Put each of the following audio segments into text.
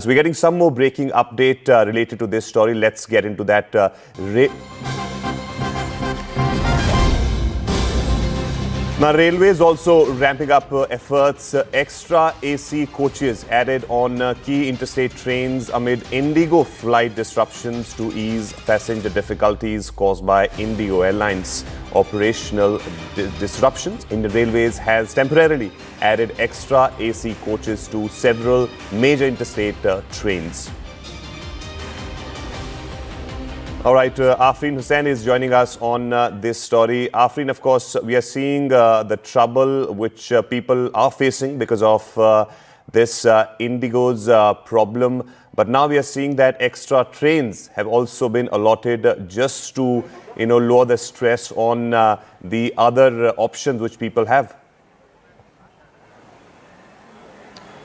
So we're getting some more breaking update related to this story. Let's get into that. Now, Railways also ramping up efforts. Extra AC coaches added on key interstate trains amid Indigo flight disruptions to ease passenger difficulties caused by Indigo Airlines. Operational disruptions. Indian Railways has temporarily added extra AC coaches to several major interstate trains. All right, Afreen Hussain is joining us on this story. Afreen, of course, we are seeing the trouble which people are facing because of this Indigo's problem. But now we are seeing that extra trains have also been allotted just to, lower the stress on the other options which people have.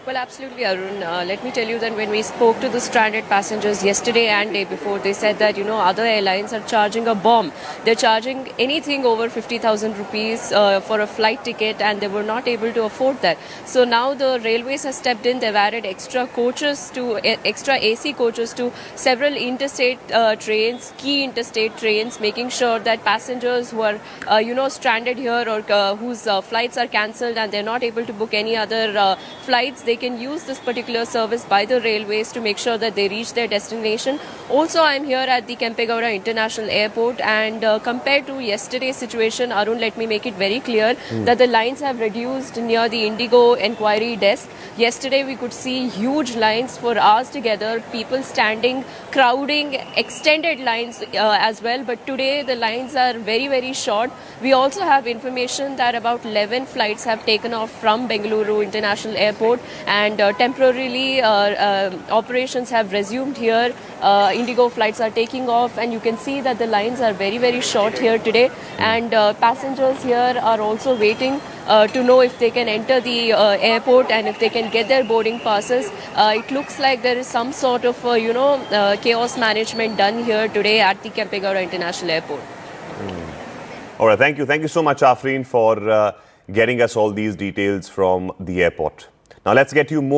Well, absolutely, Arun. Let me tell you that when we spoke to the stranded passengers yesterday and day before, they said that, other airlines are charging a bomb. They're charging anything over 50,000 rupees for a flight ticket, and they were not able to afford that. So now the railways have stepped in. They've added extra AC coaches to several interstate trains, key interstate trains, making sure that passengers who are, stranded here or whose flights are cancelled and they're not able to book any other flights, they can use this particular service by the railways to make sure that they reach their destination. Also, I'm here at the Kempe Gowda International Airport, and compared to yesterday's situation, Arun, let me make it very clear that the lines have reduced near the Indigo enquiry desk. Yesterday, we could see huge lines for hours together, people standing, crowding, extended lines as well. But today, the lines are very, very short. We also have information that about 11 flights have taken off from Bengaluru International Airport, and temporarily operations have resumed here. Indigo flights are taking off, and you can see that the lines are very, very short here today, and passengers here are also waiting to know if they can enter the airport and if they can get their boarding passes. It looks like there is some sort of chaos management done here today at the Kempe Gowda International Airport. All right, thank you so much, Afreen, for getting us all these details from the airport. Now let's get you more